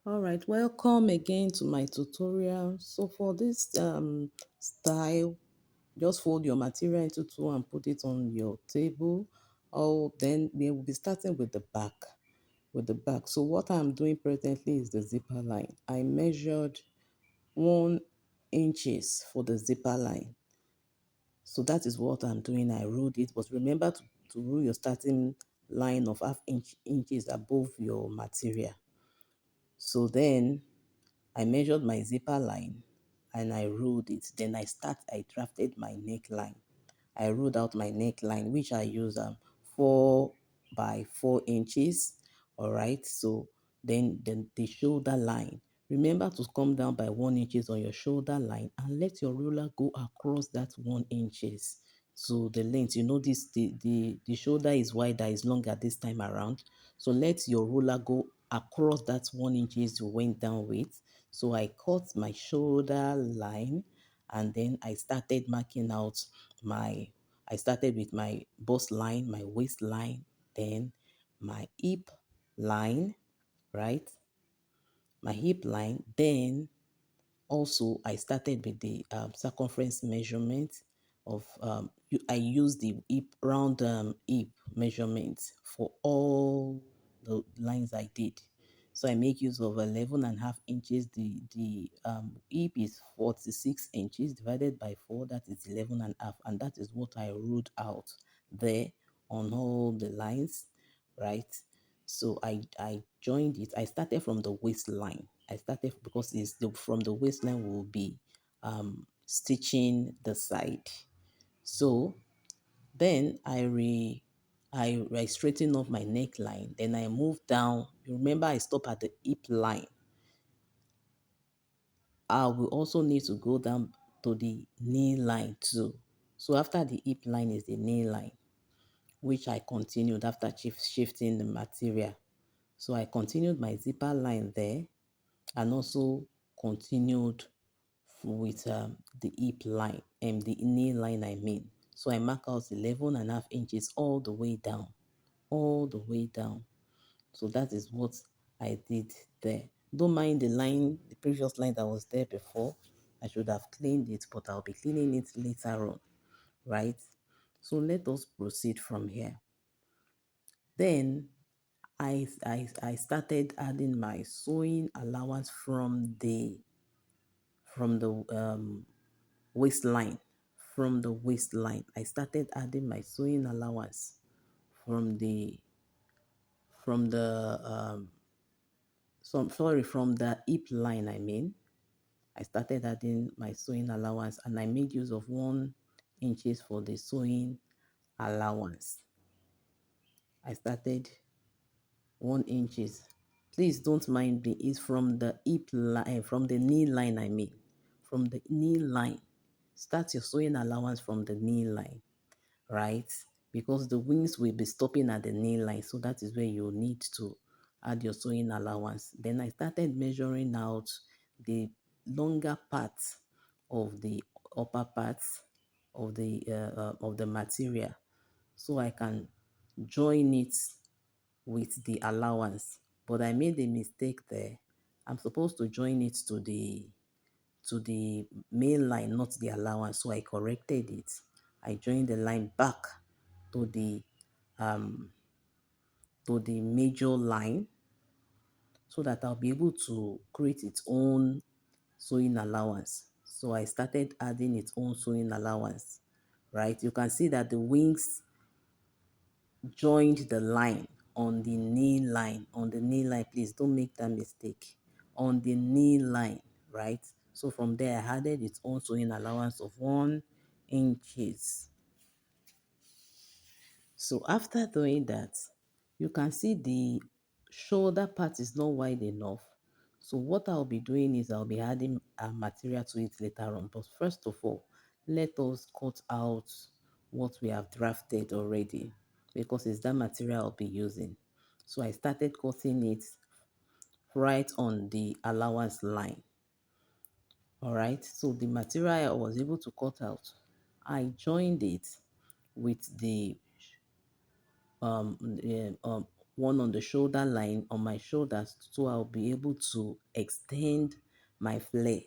All right, welcome again to my tutorial. So for this style, just fold your material into two and put it on your table. Oh, then we will be starting with the back. So what I'm doing presently is the zipper line. I measured 1 inches for the zipper line. So that is what I'm doing. I ruled it, but remember to rule your starting line of inches above your material. So then I measured my zipper line and I ruled it. Then I drafted my neckline. I ruled out my neckline, which I use 4 by 4 inches. All right. So then the shoulder line. Remember to come down by 1 inches on your shoulder line and let your ruler go across that 1 inches. So the length, the shoulder is wider, is longer this time around. So let your ruler go across that 1 inches you went down with. So I cut my shoulder line and then I started marking out my I started with my bust line, my waistline, then my hip line, right? My hip line, then also I started with the circumference measurement of I use the hip round hip measurement for all the lines I did. So I make use of 11.5 inches. The hip is 46 inches divided by 4, that is 11.5, and that is what I wrote out there on all the lines, right? So I joined it. I started from the waistline. I started because from the waistline will be stitching the side. So then I straighten off my neckline. Then I move down. You remember I stop at the hip line. I will also need to go down to the knee line too. So after the hip line is the knee line, which I continued after shifting the material. So I continued my zipper line there and also continued with the hip line and the knee line I mean. So I mark out 11.5 inches all the way down. So that is what I did there. Don't mind the line, the previous line that was there before. I should have cleaned it, but I'll be cleaning it later on, right? So let us proceed from here. Then I started adding my sewing allowance from the waistline. From the waistline, I started adding my sewing allowance from the from the hip line. I mean, I started adding my sewing allowance, and I made use of 1 inches for the sewing allowance. I started 1 inches. Please don't mind me. It's from the hip line, from the knee line. I mean, from the knee line. Start your sewing allowance from the knee line, right? Because the wings will be stopping at the knee line. So that is where you need to add your sewing allowance. Then I started measuring out the longer parts of the upper parts of the material, so I can join it with the allowance. But I made a mistake there. I'm supposed to join it to the main line, not the allowance. So I corrected it. I joined the line back to the um major line so that I'll be able to create its own sewing allowance. So I started adding its own sewing allowance, right? You can see that the wings joined the line on the knee line. On the knee line, please don't make that mistake. On the knee line, right? So from there, I added its own sewing allowance of 1 inches. So after doing that, you can see the shoulder part is not wide enough. So what I'll be doing is I'll be adding a material to it later on. But first of all, let us cut out what we have drafted already, because it's that material I'll be using. So I started cutting it right on the allowance line. All right, so the material I was able to cut out, I joined it with the um, yeah, um, one on the shoulder line on my shoulders, so I'll be able to extend my flare.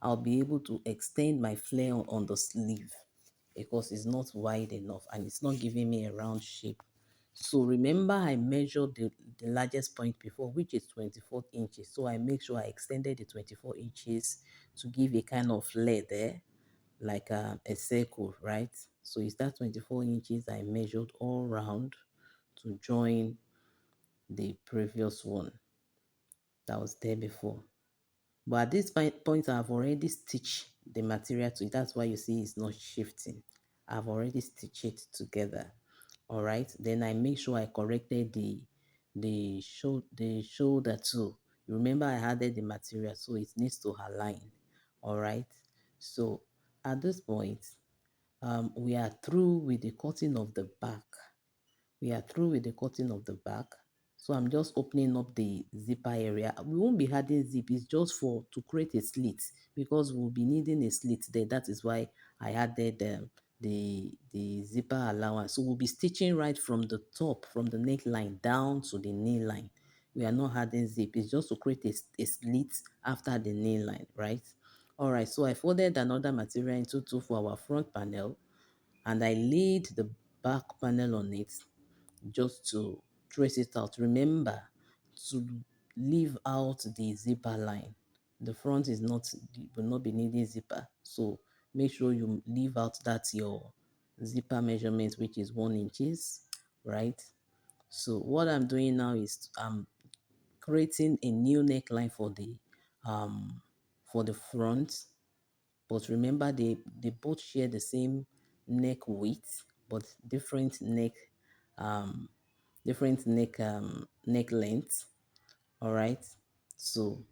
I'll be able to extend my flare on the sleeve because it's not wide enough and it's not giving me a round shape. So remember I measured the largest point before, which is 24 inches. So I make sure I extended the 24 inches to give a kind of flare there, like a circle, right? So it's that 24 inches I measured all round to join the previous one that was there before. But at this point, I've already stitched the material to it. That's why you see it's not shifting. I've already stitched it together. All right. Then I make sure I corrected the shoulder too. You remember I added the material, so it needs to align. All right. So at this point, we are through with the cutting of the back. We are through with the cutting of the back. So I'm just opening up the zipper area. We won't be adding zip, it's just for to create a slit because we'll be needing a slit there. That is why I added the zipper allowance. So we'll be stitching right from the top, from the neckline down to the knee line. We are not adding zip, it's just to create a slit after the knee line, right? All right, so I folded another material into two for our front panel and I laid the back panel on it just to trace it out. Remember to leave out the zipper line. The front is not will not be needing zipper, so make sure you leave out that your zipper measurement, which is 1 inches, right? So what I'm doing now is I'm creating a new neckline um for the front, but remember they both share the same neck width but um neck length. All right, so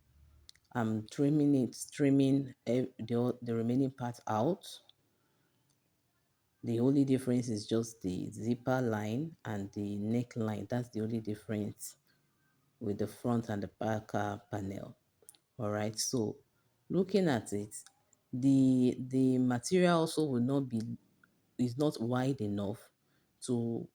I'm trimming the remaining part out. The only difference is just the zipper line and the neckline. That's the only difference with the front and the back panel. All right, so looking at it, the material also will not be is not wide enough to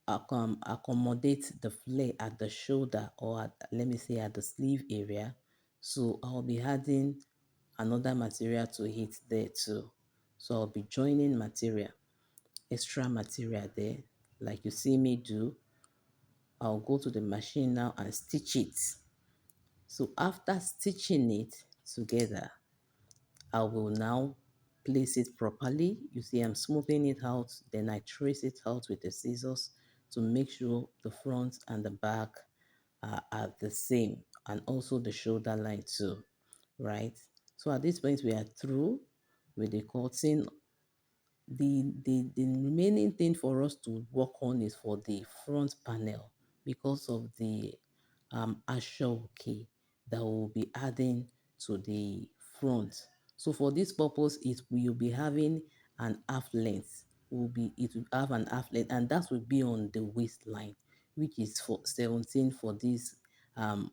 accommodate the flare at the shoulder or at, let me say, at the sleeve area. So I'll be adding another material to it there too. So I'll be joining material, extra material there, like you see me do. I'll go to the machine now and stitch it. So after stitching it together, I will now place it properly. You see, I'm smoothing it out, then I trace it out with the scissors to make sure the front and the back are the same, and also the shoulder line too, right? So at this point, we are through with the cutting. The remaining thing for us to work on is for the front panel because of the ashoke that we'll be adding to the front. So for this purpose, it will be having an half length. It will have an half length, and that will be on the waistline, which is for 17 for this um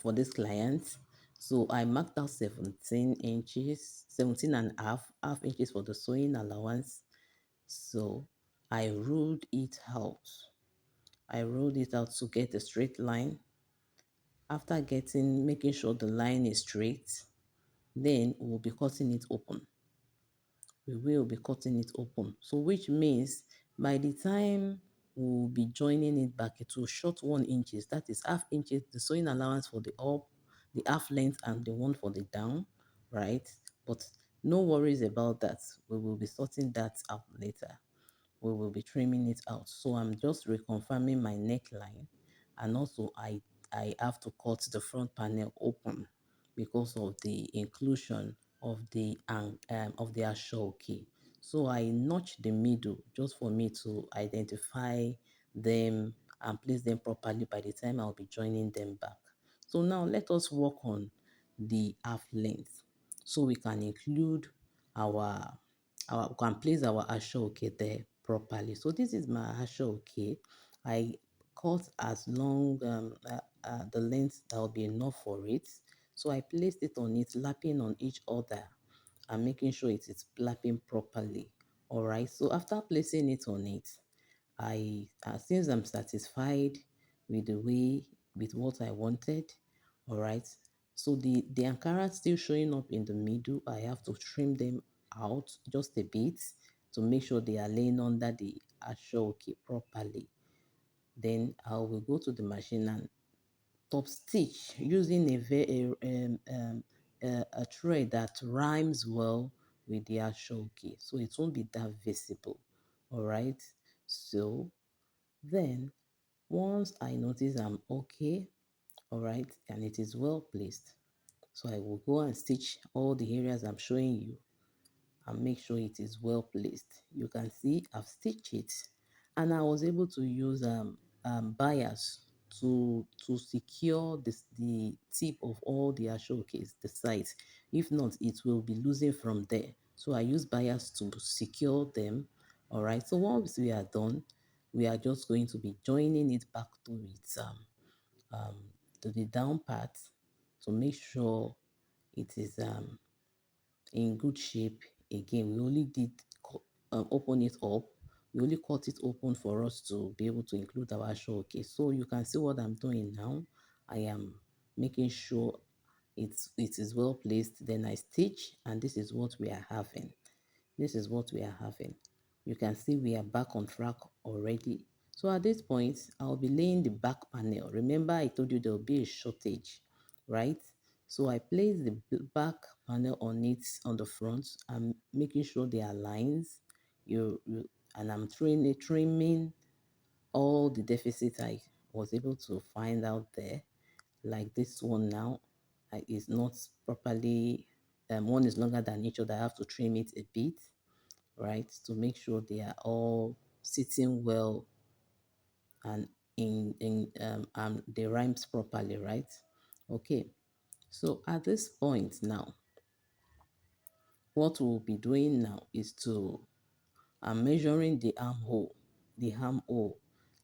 for this client. So I marked out 17 inches, 17 and a half inches for the sewing allowance. So I ruled it out. I ruled it out to get a straight line. After making sure the line is straight, then we'll be cutting it open. We will be cutting it open. So which means by the time we'll be joining it back, it will short 1 inches. That is half inches, the sewing allowance for the up, the half length, and the one for the down, right? But no worries about that. We will be sorting that out later. We will be trimming it out. So I'm just reconfirming my neckline, and also I have to cut the front panel open because of the inclusion of the ashoke. So I notch the middle just for me to identify them and place them properly by the time I'll be joining them back. So now let us work on the half length so we can include our we can place our ashoke there properly. So this is my ashoke. I cut as long the length that will be enough for it. So I placed it on it, lapping on each other and making sure it is lapping properly. All right. So after placing it on it, since I'm satisfied with the way, with what I wanted, all right. So the ankara still showing up in the middle. I have to trim them out just a bit to make sure they are laying under the ashoke properly. Then I will go to the machine and top stitch using a thread that rhymes well with the ashoke, so it won't be that visible. All right. So then once I notice I'm okay, all right, and it is well placed, so I will go and stitch all the areas I'm showing you and make sure it is well placed. You can see I've stitched it, and I was able to use bias to secure the tip of all the showcase, the sides. If not, it will be losing from there. So I use bias to secure them. All right. So once we are done, we are just going to be joining it back um, to the down part to make sure it is in good shape. Again, we only did open it up. We only cut it open for us to be able to include our show. Okay, so you can see what I'm doing now. I am making sure it is well placed. Then I stitch, and this is what we are having. This is what we are having. You can see we are back on track already. So at this point, I'll be laying the back panel. Remember, I told you there will be a shortage, right? So I place the back panel on it on the front. I'm making sure there are lines. And I'm trimming all the deficits I was able to find out there. Like this one now, is not properly. One is longer than each other. I have to trim it a bit, right, to make sure they are all sitting well and they rhymes properly, right? Okay, so at this point now, what we'll be doing now is to I'm measuring the armhole.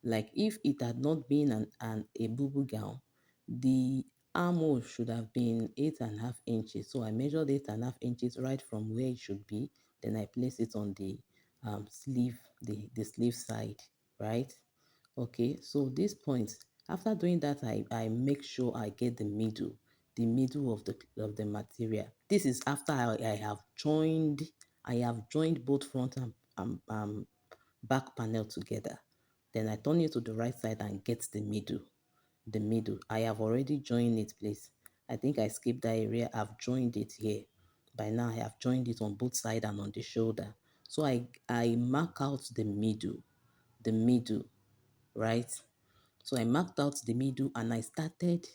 Like if it had not been an a bubu gown, the armhole should have been 8.5 inches. So I measured 8.5 inches right from where it should be. Then I place it on the sleeve, the sleeve side, right? Okay, so this point, after doing that, I make sure I get the middle of the material. This is after I have joined both front and back panel together. Then I turn it to the right side and get the middle. I have already joined it, please. I think I skipped that area. I've joined it here. By now, I have joined it on both sides and on the shoulder. So I mark out the middle, right? So I marked out the middle and I started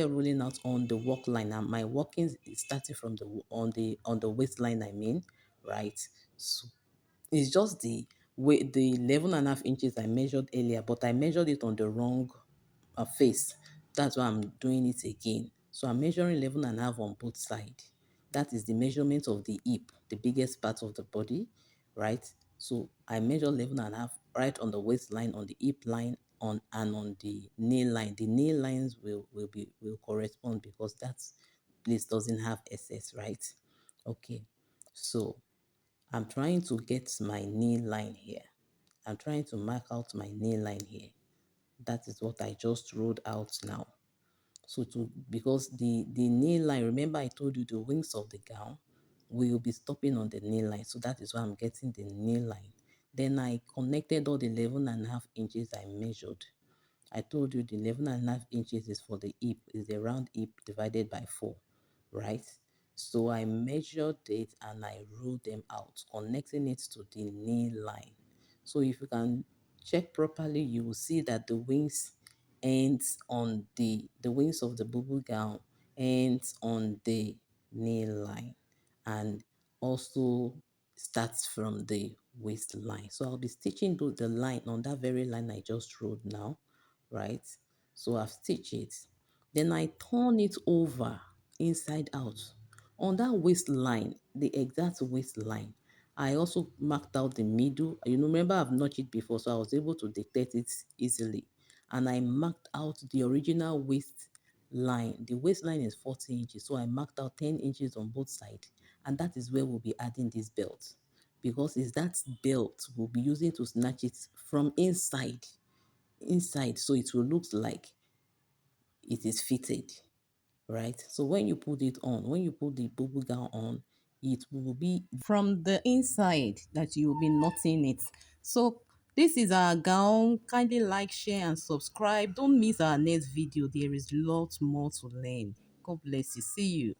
rolling out on the work line. And my working is starting from on the waistline, I mean, right? So it's just the way the 11.5 inches I measured earlier, but I measured it on the wrong face. That's why I'm doing it again. So I'm measuring 11.5 on both sides. That is the measurement of the hip, the biggest part of the body, right? So I measure 11.5 right on the waistline, on the hip line, on the knee line. The knee lines will correspond because that place doesn't have SS, right? Okay. So I'm trying to get my knee line here. I'm trying to mark out my knee line here. That is what I just rolled out now. So to because the knee line, remember I told you the wings of the gown will be stopping on the knee line. So that is why I'm getting the knee line. Then I connected all the 11.5 inches I measured. I told you the 11.5 inches is for the hip, is the round hip divided by 4, right? So I measured it and I ruled them out, connecting it to the knee line. So if you can check properly, you will see that the wings ends on the wings of the bubble gown ends on the knee line and also starts from the waistline. So I'll be stitching the line on that very line I just wrote now, right? So I've stitched it. Then I turn it over inside out. On that waistline, the exact waistline, I also marked out the middle. You know, remember I've notched it before, so I was able to dictate it easily. And I marked out the original waist line. The waistline is 40 inches, so I marked out 10 inches on both sides. And that is where we'll be adding this belt. because it's that belt we'll be using to snatch it from inside, so it will look like it is fitted, right? So when you put it on, when you put the bubble gown on, it will be from the inside that you will be knotting it. So this is our gown. Kindly like, share, and subscribe. Don't miss our next video. There is lots more to learn. God bless you. See you.